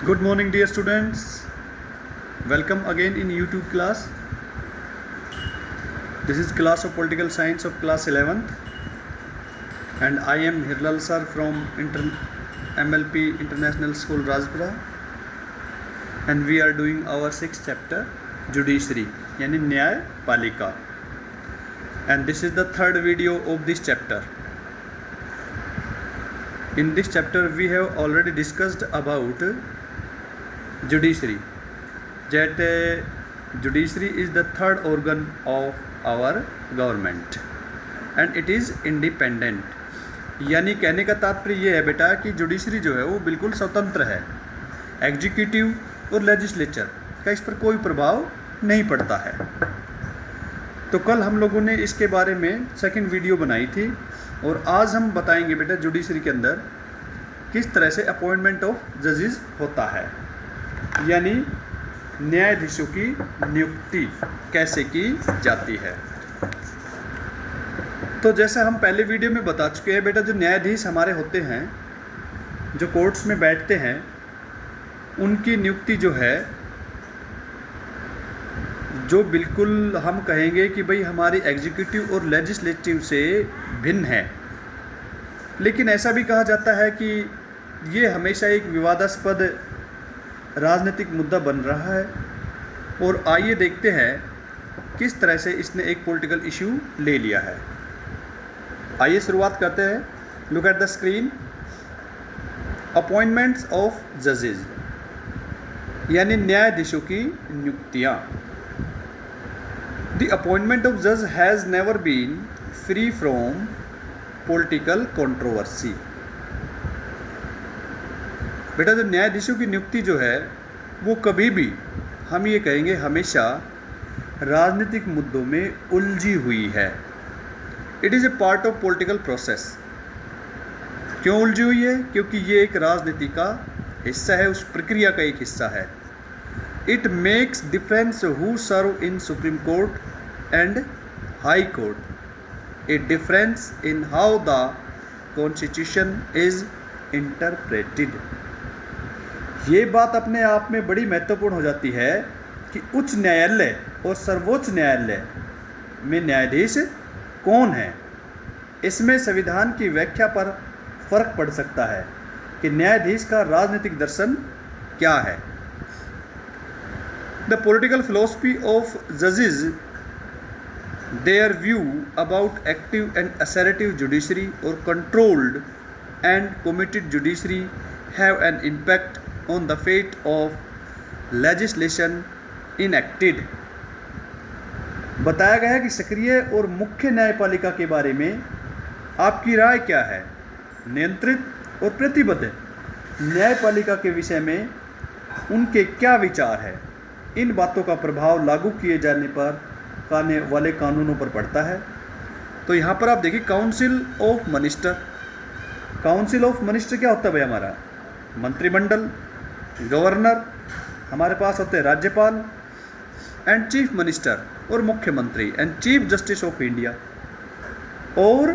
Good morning, dear students. Welcome again in YouTube class. This is class of political science of class 11th, and I am Hirlal sir from MLP International School Rajpura, and we are doing our 6th chapter, Judiciary, yani Nyayapalika, and this is the third video of this chapter. In this chapter we have already discussed about judiciary, that judiciary is the third organ of our government and it is independent. यानी कहने का तात्पर्य ये है बेटा कि judiciary जो है वो बिल्कुल स्वतंत्र है, एग्जीक्यूटिव और लेजिस्लेचर का इस पर कोई प्रभाव नहीं पड़ता है। तो कल हम लोगों ने इसके बारे में सेकंड वीडियो बनाई थी और आज हम बताएंगे बेटा जुडिशरी के अंदर किस तरह से अपॉइंटमेंट ऑफ जजेस होता है, यानी न्यायाधीशों की नियुक्ति कैसे की जाती है। तो जैसे हम पहले वीडियो में बता चुके हैं बेटा, जो न्यायाधीश हमारे होते हैं, जो कोर्ट्स में बैठते हैं, उनकी नियुक्ति जो है, जो बिल्कुल हम कहेंगे कि भाई हमारी एग्जीक्यूटिव और लेजिस्लेटिव से भिन्न है। लेकिन ऐसा भी कहा जाता है कि ये हमेशा एक विवादास्पद राजनीतिक मुद्दा बन रहा है। और आइए देखते हैं किस तरह से इसने एक पॉलिटिकल इशू ले लिया है। आइए शुरुआत करते हैं। Look at the screen. Appointments of जजेस, यानी न्यायाधीशों की नियुक्तियां। द अपॉइंटमेंट ऑफ जज has never been free from political controversy. बेटा जो न्यायाधीशों की नियुक्ति जो है वो कभी भी, हम ये कहेंगे, हमेशा राजनीतिक मुद्दों में उलझी हुई है। It is a part of political process. क्यों उलझी हुई है? क्योंकि ये एक राजनीति का हिस्सा है, उस प्रक्रिया का एक हिस्सा है। It makes difference who serve in supreme court and high court, a difference in how the constitution is interpreted. ये बात अपने आप में बड़ी महत्वपूर्ण हो जाती है कि उच्च न्यायालय और सर्वोच्च न्यायालय में न्यायाधीश कौन है। इसमें संविधान की व्याख्या पर फर्क पड़ सकता है कि न्यायाधीश का राजनीतिक दर्शन क्या है। द पॉलिटिकल फिलोसफी ऑफ जजेस, their view about active and assertive judiciary or controlled and committed judiciary have an impact on the fate of legislation enacted। बताया गया है कि सक्रिय और मुख्य न्यायपालिका के बारे में आपकी राय क्या है। नियंत्रित और प्रतिबद्ध न्यायपालिका के विषय में उनके क्या विचार है। इन बातों का प्रभाव लागू किए जाने पर आने वाले कानूनों पर पड़ता है। तो यहाँ पर आप देखिए, council of minister. Council of minister क्या होता है भाई? हमारा मंत्रिमंडल, गवर्नर, हमारे पास होते हैं राज्यपाल एंड चीफ मिनिस्टर और मुख्यमंत्री and chief justice of India. और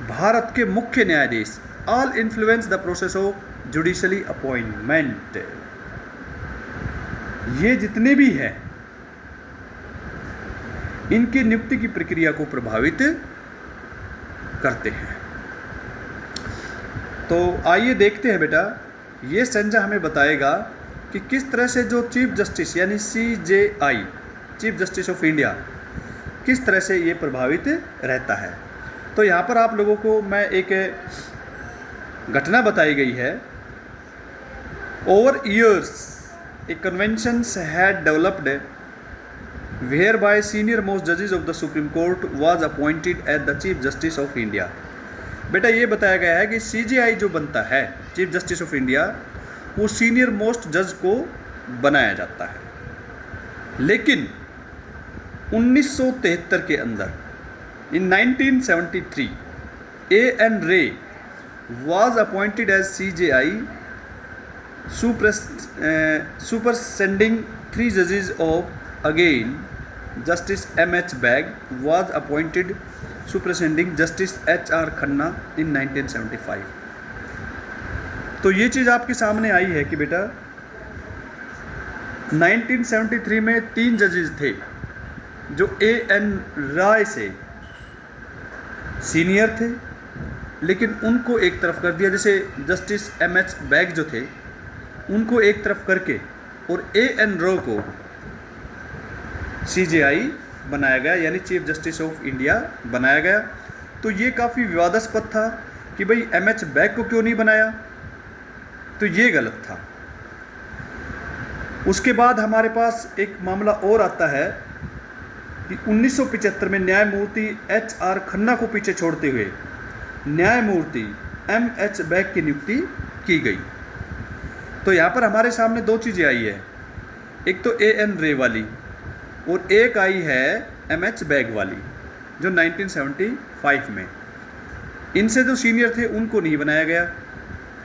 भारत के मुख्य न्यायाधीश all influence the process of judiciary appointment. ये जितने भी हैं, इनकी नियुक्ति की प्रक्रिया को प्रभावित करते हैं। तो आइए देखते हैं बेटा, ये संजय हमें बताएगा कि किस तरह से जो चीफ जस्टिस यानी CJI, chief justice of India, किस तरह से ये प्रभावित रहता है। तो यहाँ पर आप लोगों को मैं एक घटना बताई गई है। Over years A conventions had developed whereby senior most judges of the Supreme Court was appointed as the Chief Justice of India। बेटा ये बताया गया है कि CJI जो बनता है, चीफ जस्टिस ऑफ इंडिया, वो सीनियर मोस्ट जज को बनाया जाता है। लेकिन 1973 के अंदर, इन 1973, A.N. Ray was appointed as CJI, superseding 3 judges of again Justice M.H. Bag was appointed superseding Justice H.R. Khanna in 1975। तो ये चीज़ आपके सामने आई है कि बेटा 1973 में 3 जजेस थे जो A.N. राय से सीनियर थे, लेकिन उनको एक तरफ कर दिया। जैसे जस्टिस M.H. बैग जो थे उनको एक तरफ करके और A.N. रॉय को CJI बनाया गया, यानी चीफ जस्टिस ऑफ इंडिया बनाया गया। तो ये काफ़ी विवादास्पद था कि भाई M.H. बैग को क्यों नहीं बनाया, तो ये गलत था। उसके बाद हमारे पास एक मामला और आता है कि 1975 में न्यायमूर्ति H.R. खन्ना को पीछे छोड़ते हुए न्यायमूर्ति M.H. बैग की नियुक्ति की गई। तो यहाँ पर हमारे सामने 2 चीज़ें आई है, एक तो A.N. रे वाली और एक आई है M.H. बैग वाली जो 1975 में। इनसे जो सीनियर थे उनको नहीं बनाया गया,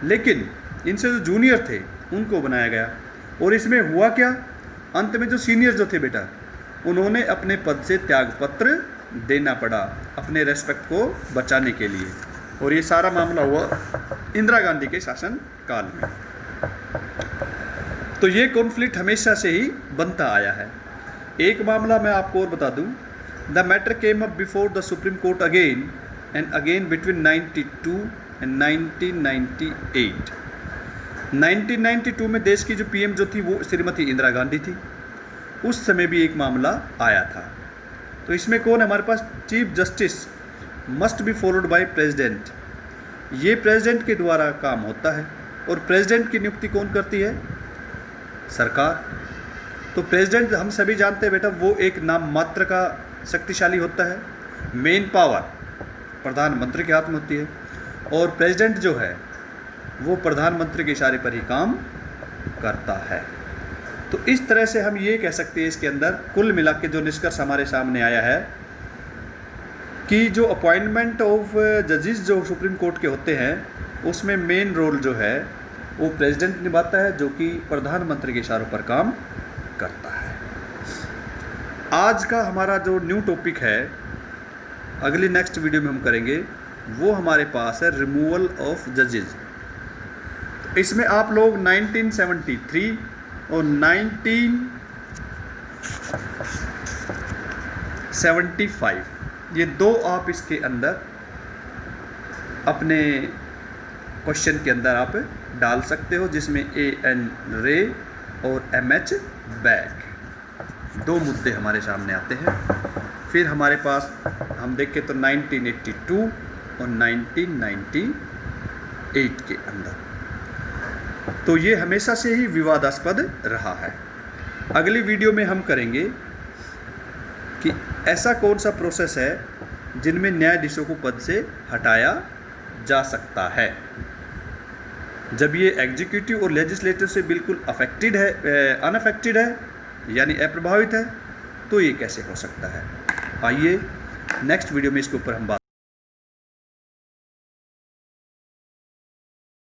लेकिन इनसे जो जूनियर थे उनको बनाया गया। और इसमें हुआ क्या, अंत में जो सीनियर जो थे बेटा उन्होंने अपने पद से त्यागपत्र देना पड़ा अपने रेस्पेक्ट को बचाने के लिए। और ये सारा मामला हुआ इंदिरा गांधी के शासन काल में। तो ये कॉन्फ्लिक्ट हमेशा से ही बनता आया है। एक मामला मैं आपको और बता दूं, the matter came up before the supreme court again and again between 92 and 1998। 1992 में देश की जो PM जो थी वो श्रीमती इंदिरा गांधी थी। उस समय भी एक मामला आया था। तो इसमें कौन, हमारे पास chief justice must be followed by president. ये प्रेसिडेंट के द्वारा काम होता है और प्रेसिडेंट की नियुक्ति कौन करती है, सरकार। तो प्रेसिडेंट हम सभी जानते हैं बेटा वो एक नाम मात्र का शक्तिशाली होता है। मेन पावर प्रधानमंत्री के हाथ में होती है और प्रेसिडेंट जो है वो प्रधानमंत्री के इशारे पर ही काम करता है। तो इस तरह से हम ये कह सकते हैं इसके अंदर कुल मिला के जो निष्कर्ष हमारे सामने आया है कि जो अपॉइंटमेंट ऑफ जजेस जो सुप्रीम कोर्ट के होते हैं उसमें मेन रोल जो है वो प्रेसिडेंट निभाता है, जो कि प्रधानमंत्री के इशारों पर काम करता है। आज का हमारा जो न्यू टॉपिक है अगली नेक्स्ट वीडियो में हम करेंगे, वो हमारे पास है रिमूवल ऑफ जजेस। तो इसमें आप लोग 1973 और 1975 ये 2 आप इसके अंदर अपने क्वेश्चन के अंदर आप डाल सकते हो, जिसमें A.N. रे और M.H. बैग 2 मुद्दे हमारे सामने आते हैं। फिर हमारे पास हम देखें तो 1982 और 1998 के अंदर, तो ये हमेशा से ही विवादास्पद रहा है। अगली वीडियो में हम करेंगे कि ऐसा कौन सा प्रोसेस है जिनमें न्यायाधीशों को पद से हटाया जा सकता है। जब ये एग्जीक्यूटिव और लेजिस्लेटिव से बिल्कुल अनअफेक्टेड है यानी अप्रभावित है, तो ये कैसे हो सकता है। आइए नेक्स्ट वीडियो में इसके ऊपर हम बात